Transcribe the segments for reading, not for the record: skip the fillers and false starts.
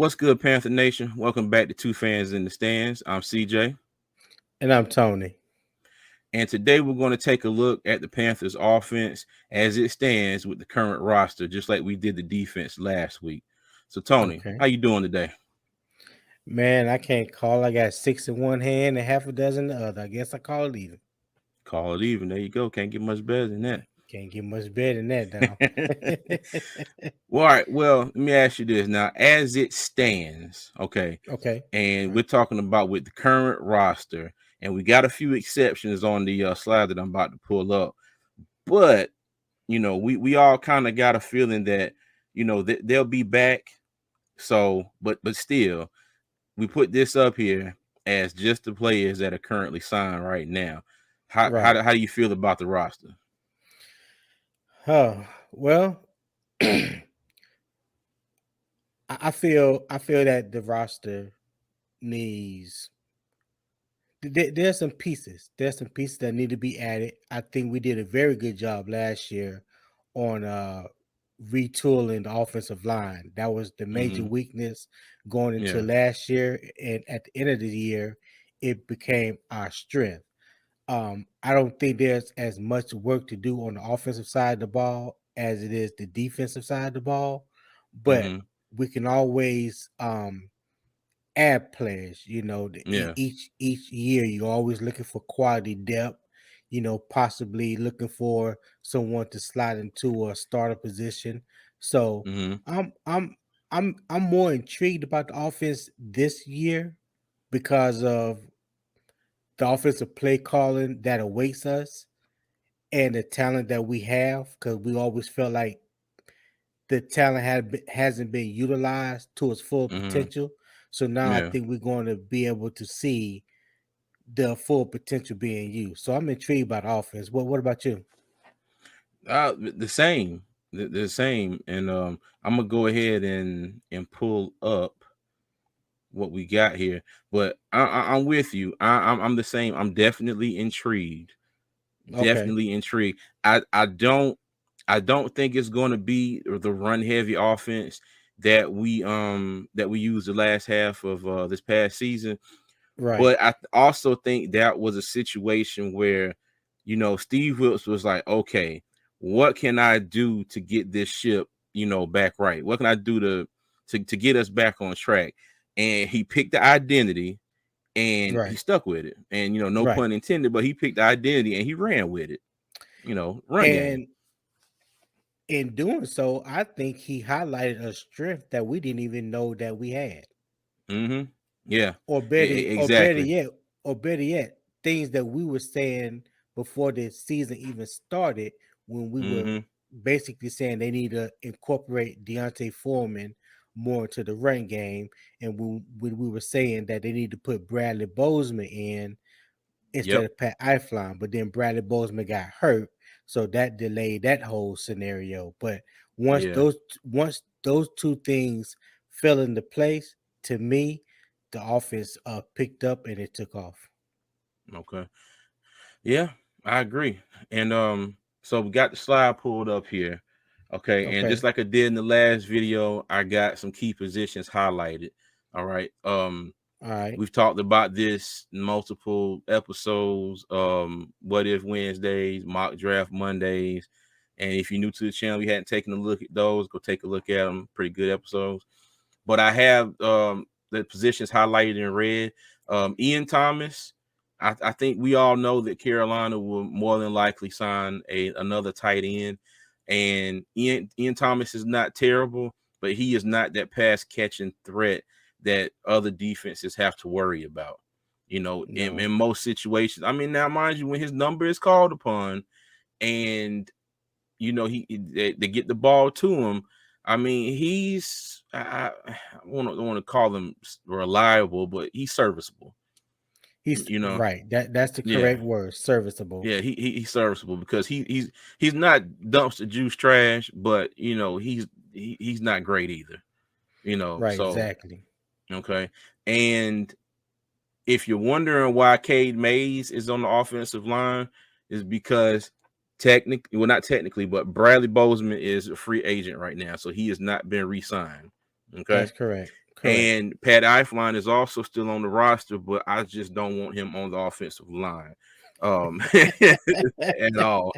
What's good, Panther Nation? Welcome back to Two Fans in the Stands. I'm CJ. And I'm Tony. And today we're going to take a look at the Panthers offense as it stands with the current roster, just like we did the defense last week. So, Tony, Okay. how you doing today? Man, I can't call. I got six in one hand and half a dozen in the other. I guess I call it even. Call it even. There you go. Can't get much better than that. Can't get much better than that now. Well, all right. Well, let me ask you this now. As it stands, okay, Okay. and All we're right. talking about with the current roster, and we got a few exceptions on the slide that I'm about to pull up. But we all kind of got a feeling that they'll be back. So, but still, we put this up here as just the players that are currently signed right now. Right. How do you feel about the roster? Oh, well, I feel that the roster needs there's some pieces. There's some pieces that need to be added. I think we did a very good job last year on retooling the offensive line. That was the major Mm-hmm. weakness going into Yeah. last year, and at the end of the year, it became our strength. I don't think there's as much work to do on the offensive side of the ball as it is the defensive side of the ball, but Mm-hmm. we can always add players. Yeah. Each year you're always looking for quality depth. Possibly looking for someone to slide into a starter position. So Mm-hmm. I'm more intrigued about the offense this year because of the offensive play calling that awaits us and the talent that we have. Because we always felt like the talent hasn't been utilized to its full Mm-hmm. potential. So now I Yeah. think we're going to be able to see the full potential being used. So I'm intrigued by the offense. What about you? The same. The same. And I'm gonna go ahead and pull up what we got here. But I'm with you. I'm the same. I'm definitely intrigued. Okay. Definitely intrigued. I don't think it's going to be the run heavy offense that we used the last half of this past season. Right. But I also think that was a situation where Steve Wilkes was like, okay, what can I do to get this ship back right? What can I do to get us back on track? And he picked the identity and he Right. stuck with it. And no Right. pun intended, but he picked the identity and he ran with it. Run game. And in doing so, I think he highlighted a strength that we didn't even know that we had. Mm-hmm. Yeah. Or better or better Exactly. yet, or better yet, things that we were saying before the season even started when we were Mm-hmm. basically saying they need to incorporate Deontay Foreman more into the run game, and when we were saying that they need to put Bradley Bozeman in instead Yep. of Pat Eiflin, but then Bradley Bozeman got hurt, so that delayed that whole scenario. But once Yeah. those once those two things fell into place, to me, the offense picked up and it took off. Okay. Yeah, I agree. And so we got the slide pulled up here. Okay, and just Okay, like I did in the last video, I got some key positions highlighted. All right. all right, We've talked about this in multiple episodes. What if Wednesdays, mock draft Mondays. And if you're new to the channel, we hadn't taken a look at those, go take a look at them. Pretty good episodes. But I have the positions highlighted in red. Ian Thomas. I think we all know that Carolina will more than likely sign another tight end. And Ian Thomas is not terrible, but he is not that pass catching threat that other defenses have to worry about. no, In most situations. I mean, now mind you, when his number is called upon, and they get the ball to him. I mean, he's I don't want to call him reliable, but he's serviceable. he's You know, right. That's the yeah, correct word, serviceable. yeah, he's serviceable because he's not dumpster juice trash, but he's not great either. Right, So exactly. okay, and if you're wondering why Cade Mays is on the offensive line, is because technically, well, not technically, but Bradley Bozeman is a free agent right now, so he has not been re-signed. Okay, That's correct. Correct. And Pat Eifline is also still on the roster, but I just don't want him on the offensive line at all.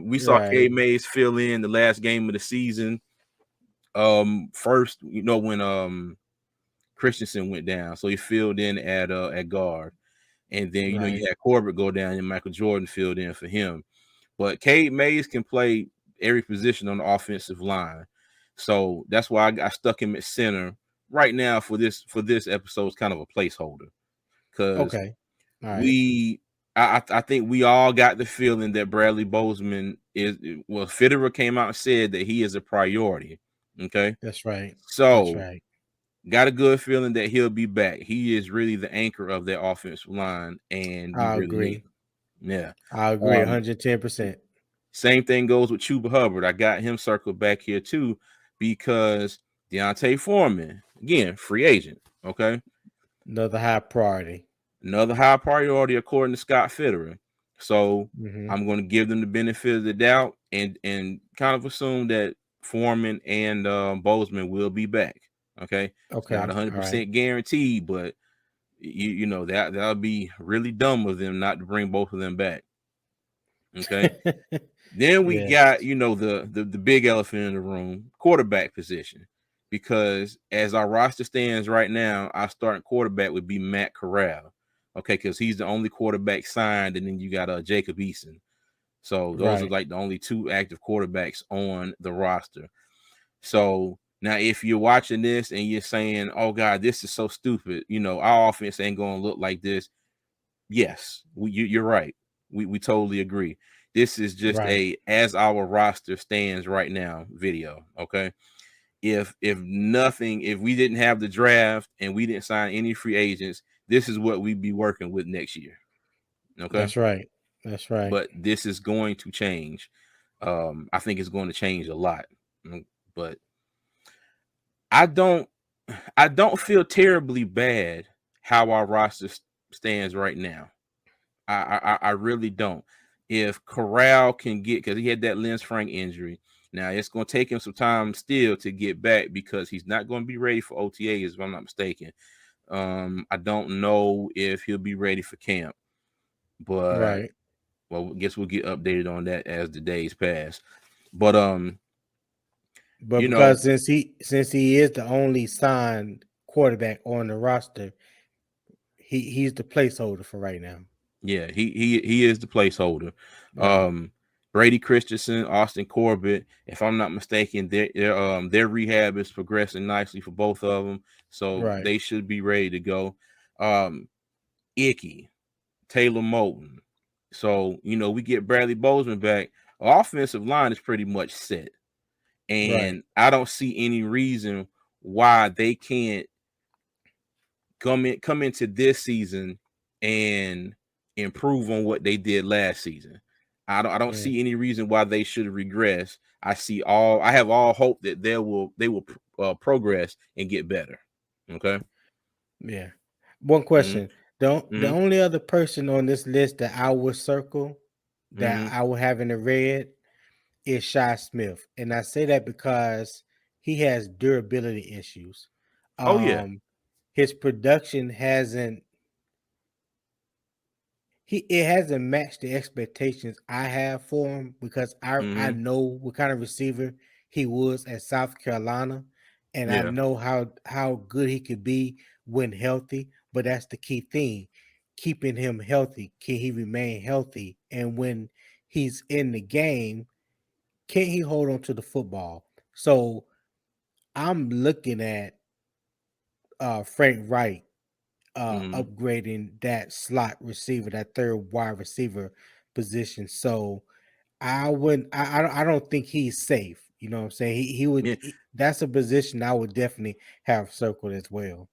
We saw Right. Cade Mays fill in the last game of the season. First, when Christensen went down, so he filled in at guard, and then Right. you had Corbett go down, and Michael Jordan filled in for him. But Cade Mays can play every position on the offensive line, so that's why I stuck him at center right now for this episode. It's kind of a placeholder because Okay. All right. I think we all got the feeling that Bradley Bozeman is. Well, Fitterer came out and said that he is a priority. Okay, That's right. That's so right. got a good feeling that he'll be back. He is really the anchor of that offensive line, and we I really need agree. him. Yeah. I agree Um, 110%. Same thing goes with Chuba Hubbard. I got him circled back here too because Deontay Foreman, again, free agent. Okay. Another high priority. Another high priority according to Scott Fitterer. So Hmm. I'm going to give them the benefit of the doubt and kind of assume that Foreman and Bozeman will be back. Okay. It's not Okay. All right. 100% guaranteed, but you know that'll be really dumb of them not to bring both of them back. Okay. Then we Yes. got the big elephant in the room, quarterback position, because as our roster stands right now, our starting quarterback would be Matt Corral. Okay, because he's the only quarterback signed, and then you got Jacob Eason. So those are Right. like the only two active quarterbacks on the roster. So now, if you're watching this and you're saying, "Oh God, this is so stupid," our offense ain't going to look like this. Yes, you're right. We totally agree. This is just Right. a as our roster stands right now video. Okay. If we didn't have the draft and we didn't sign any free agents, this is what we'd be working with next year. Okay. That's right. That's right. But this is going to change. I think it's going to change a lot. But I don't I don't feel terribly bad how our roster stands right now. I really don't. If Corral can get, because he had that Lance Frank injury, now it's going to take him some time still to get back because he's not going to be ready for OTAs, if I'm not mistaken. I don't know if he'll be ready for camp, but Right. well, I guess we'll get updated on that as the days pass. But But you know, because since he is the only signed quarterback on the roster, he's the placeholder for right now. yeah, he is the placeholder. Right. Um, Brady Christensen, Austin Corbett, if I'm not mistaken, their rehab is progressing nicely for both of them, so Right. they should be ready to go. Um, Icky, Taylor Moton. So we get Bradley Bozeman back. Our offensive line is pretty much set, Right. and I don't see any reason why they can't come into this season and improve on what they did last season. I don't Yeah. see any reason why they should regress. I have all hope that they will progress and get better. Okay. Yeah. One Mm-hmm. question. The Mm-hmm. only other person on this list that I would circle that Mm-hmm. I would have in the red is Shy Smith. And I say that because he has durability issues. Oh yeah. Um his production hasn't matched the expectations I have for him because I Mm-hmm. know what kind of receiver he was at South Carolina, and I Yeah. know how good he could be when healthy. But that's the key thing, keeping him healthy. Can he remain healthy? And when he's in the game, can he hold on to the football? So I'm looking at Frank Reich Mm-hmm. upgrading that slot receiver, that third wide receiver position. So I wouldn't. I don't think he's safe. You know what I'm saying? He would. Yeah. That's a position I would definitely have circled as well.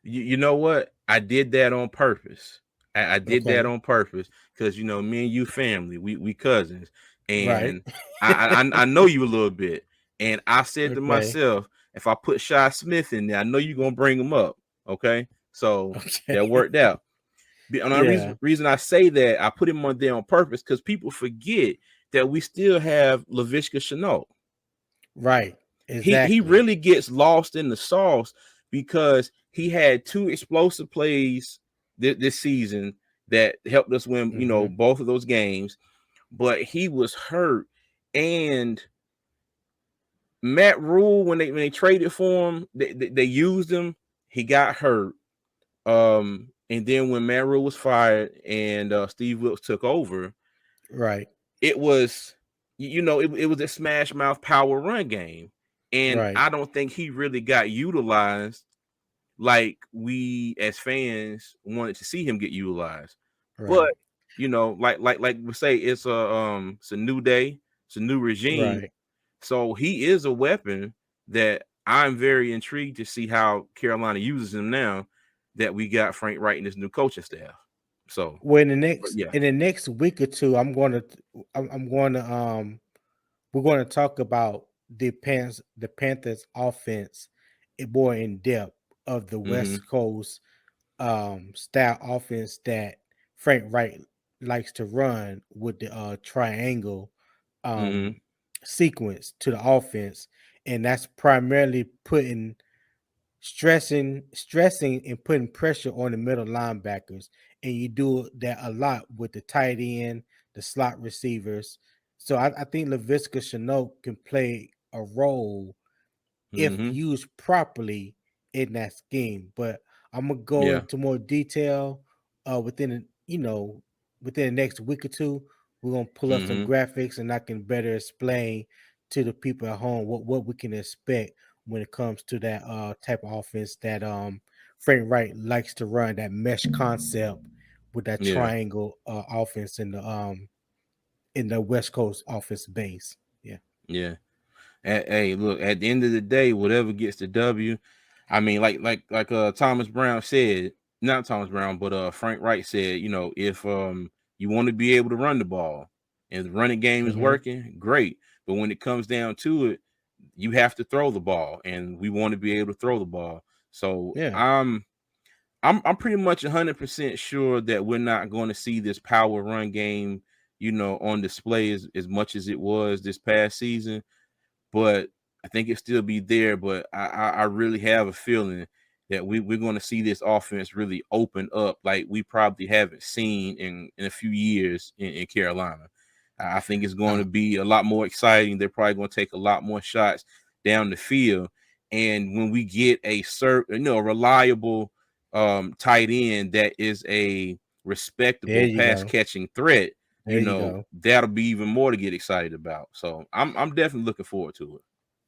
You know what? I did that on purpose. I did that Okay. on purpose because me and you family, we cousins, Right. and I know you a little bit, and I said to Okay. myself, if I put Shy Smith in there, I know you're gonna bring him up. Okay, so that Okay. worked out. And the Yeah. reason I say that, I put him on there on purpose because people forget that we still have Laviska Shenault. Right. He Exactly. really gets lost in the sauce because he had two explosive plays this season that helped us win, Mm-hmm. both of those games. But he was hurt, and Matt Rule, when they traded for him, they used him. He got hurt. And then when Matt Rule was fired and Steve Wilkes took over, Right. it was, it was a smash mouth power run game. And Right. I don't think he really got utilized like we as fans wanted to see him get utilized. But Right. like we say, it's a new day, it's a new regime. Right. So he is a weapon that I'm very intrigued to see how Carolina uses him now that we got Frank Wright and his new coaching staff. So, Well, but yeah. in the next week or two, I'm going to we're going to talk about the Panthers offense more in depth of the Mm-hmm. West Coast style offense that Frank Wright likes to run with the triangle Mm-hmm. um sequence to the offense, and that's primarily putting stressing and putting pressure on the middle linebackers, and you do that a lot with the tight end, the slot receivers. So I think Laviska Shenault can play a role if Mm-hmm. used properly in that scheme. But I'm gonna go Yeah. into more detail within the next week or two. We're gonna pull up some Mm-hmm. graphics, and I can better explain to the people at home what we can expect when it comes to that type of offense that Frank Wright likes to run, that mesh concept with that Yeah. triangle offense in the West Coast offense base. Yeah. Yeah. Hey, look, at the end of the day, whatever gets the W, I mean, like Thomas Brown said, not Thomas Brown, but Frank Wright said, if you want to be able to run the ball and the running game is Mm-hmm. working, great. But when it comes down to it, you have to throw the ball, and we want to be able to throw the ball. So Yeah. I'm pretty much 100% sure that we're not going to see this power run game, on display as much as it was this past season, but I think it still be there. But I really have a feeling that we're going to see this offense really open up like we probably haven't seen in a few years in Carolina. I think it's going to Uh, be a lot more exciting. They're probably going to take a lot more shots down the field. And when we get a reliable tight end that is a there respectable you pass go. catching threat, There you go. that'll be even more to get excited about. So I'm definitely looking forward to it.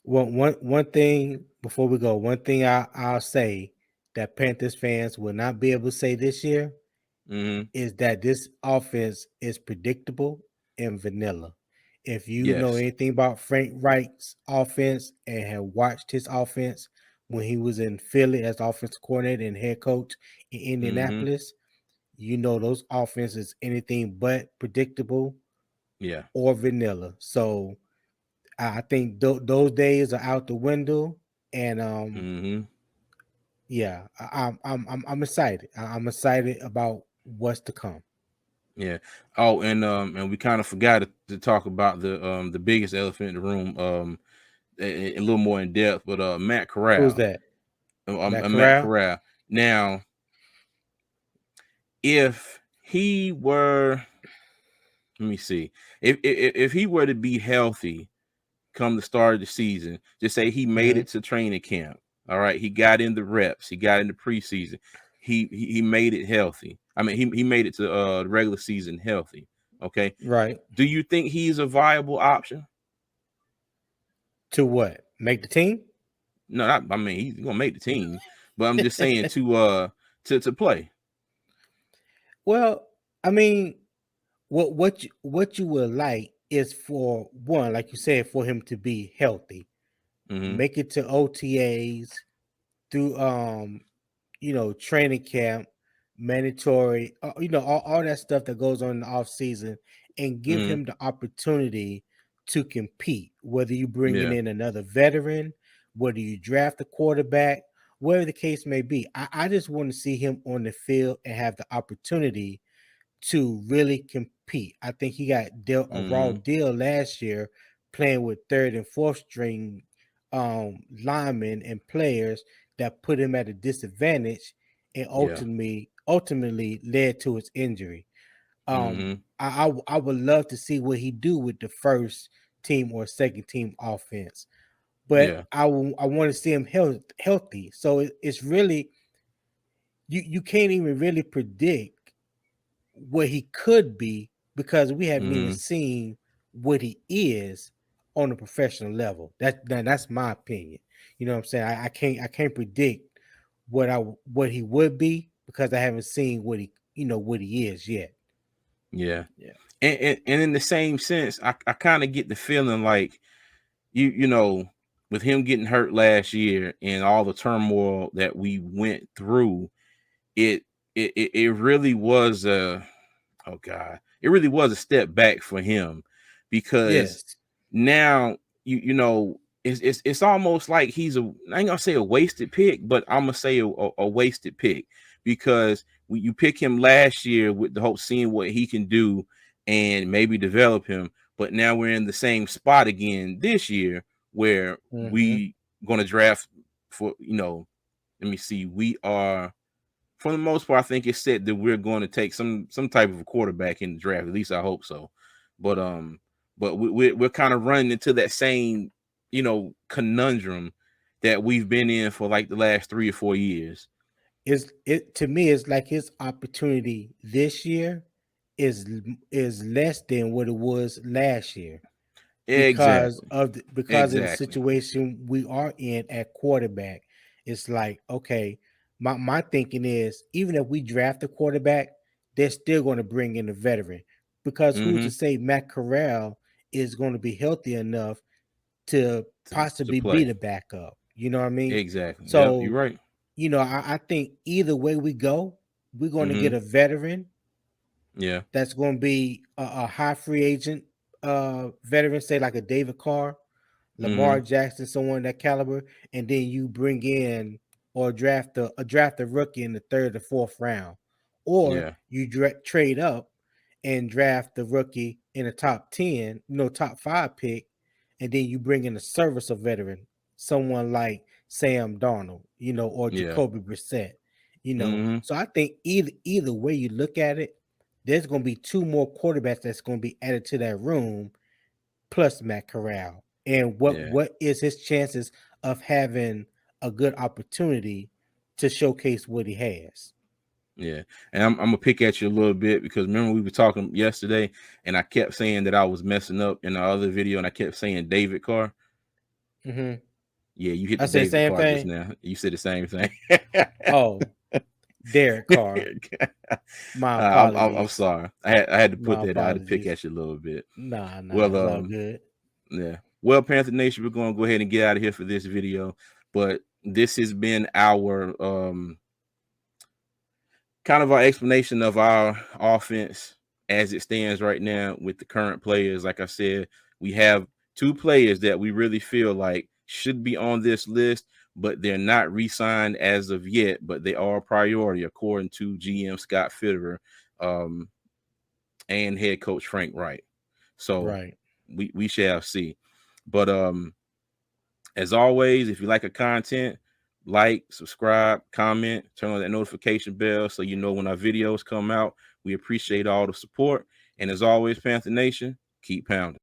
One thing before we go, one thing I'll say that Panthers fans will not be able to say this year Mm-hmm. is that this offense is predictable and vanilla. If you know Yes. anything about Frank Reich's offense and have watched his offense when he was in Philly as offensive coordinator and head coach in Mm-hmm. Indianapolis, you know those offenses anything but predictable Yeah. or vanilla. So I think those days are out the window, and Mm-hmm. yeah, I'm excited. I'm excited about what's to come. Yeah. Oh, and we kind of forgot to talk about the biggest elephant in the room a little more in depth, but Matt Who's Corral. that? Matt Matt Corral? Corral. Now, if he were, let me see, if he were to be healthy come the start of the season, just say he made Hmm. it to training camp. All right, he got in the reps, he got in the preseason, he made it healthy. I mean, he made it to the regular season healthy. Okay, Right. do you think he's a viable option? To what? Make the team? No, I mean he's gonna make the team, but I'm just saying to play. Well, I mean, what you would like is for one, like you said, for him to be healthy, Mm-hmm. make it to OTAs through training camp, mandatory, all that stuff that goes on in the off season, and give Mm-hmm. him the opportunity to compete. Whether you bringing Yeah. in another veteran, whether you draft a quarterback, whatever the case may be, I just want to see him on the field and have the opportunity to really compete. I think he got dealt a raw Mm-hmm. deal last year playing with third and fourth string linemen and players that put him at a disadvantage and Yeah. ultimately led to his injury. Mm-hmm. I would love to see what he do with the first team or second team offense, but Yeah. I want to see him healthy. So it's really you can't even really predict what he could be because we haven't even Mm-hmm. seen what he is on a professional level. That's my opinion. You know what I'm saying? I can't predict what he would be because I haven't seen what what he is yet. Yeah. Yeah. And in the same sense, I kind of get the feeling like you know, with him getting hurt last year and all the turmoil that we went through, it it really was a oh God, it really was a step back for him because Yes. now you know it's almost like he's I ain't gonna say a wasted pick, but I'm gonna say a wasted pick because you pick him last year with the hope seeing what he can do and maybe develop him, but now we're in the same spot again this year where Mm-hmm. we gonna draft for let me see, we are for the most part, I think it's said that we're going to take some type of a quarterback in the draft. At least I hope so. But we're kind of running into that same conundrum that we've been in for like the last 3 or 4 years. It to me it's like his opportunity this year is is less than what it was last year Exactly. because of the Exactly. situation we are in at quarterback. It's like, okay, my thinking is even if we draft a quarterback, they're still going to bring in a veteran because who's to Mm-hmm. say Matt Corral is going to be healthy enough to To possibly be play. the backup? You know what I mean? Exactly. Yep. You're So, right. I think either way we go, we're going to get Mm-hmm. a veteran Yeah. that's going to be a high free agent veteran, say like a David Carr, Lamar Mm-hmm. Jackson, someone that caliber, and then you bring in or draft a rookie in the third or fourth round, or Yeah. you trade up and draft the rookie in the top 10, top 5 pick, and then you bring in a serviceable veteran, someone like Sam Darnold, or Yeah. Jacoby Brissett. Mm-hmm. So I think either way you look at it, there's going to be two more quarterbacks that's going to be added to that room plus Matt Corral. And Yeah. what is his chances of having a good opportunity to showcase what he has? Yeah, and I'm gonna pick at you a little bit because remember we were talking yesterday, and I kept saying that I was messing up in the other video, and I kept saying David Carr. Mm-hmm. Yeah, you hit I the said David same Carr just thing. now. You said the same thing. Oh, Derek Carr. My I'm apologies. sorry. I had to put My that out. I had to pick apologies. at you a little bit. Nah, Well, it's all good. yeah. Well, Panther Nation, we're gonna go ahead and get out of here for this video, but this has been our kind of our explanation of our offense as it stands right now with the current players. Like I said, we have two players that we really feel like should be on this list, but they're not re-signed as of yet, but they are a priority according to GM Scott Fitterer and head coach Frank Reich. So Right. we shall see. But as always, if you like a content, like, subscribe, comment, turn on that notification bell so you know when our videos come out. We appreciate all the support. And as always, Panther Nation, keep pounding.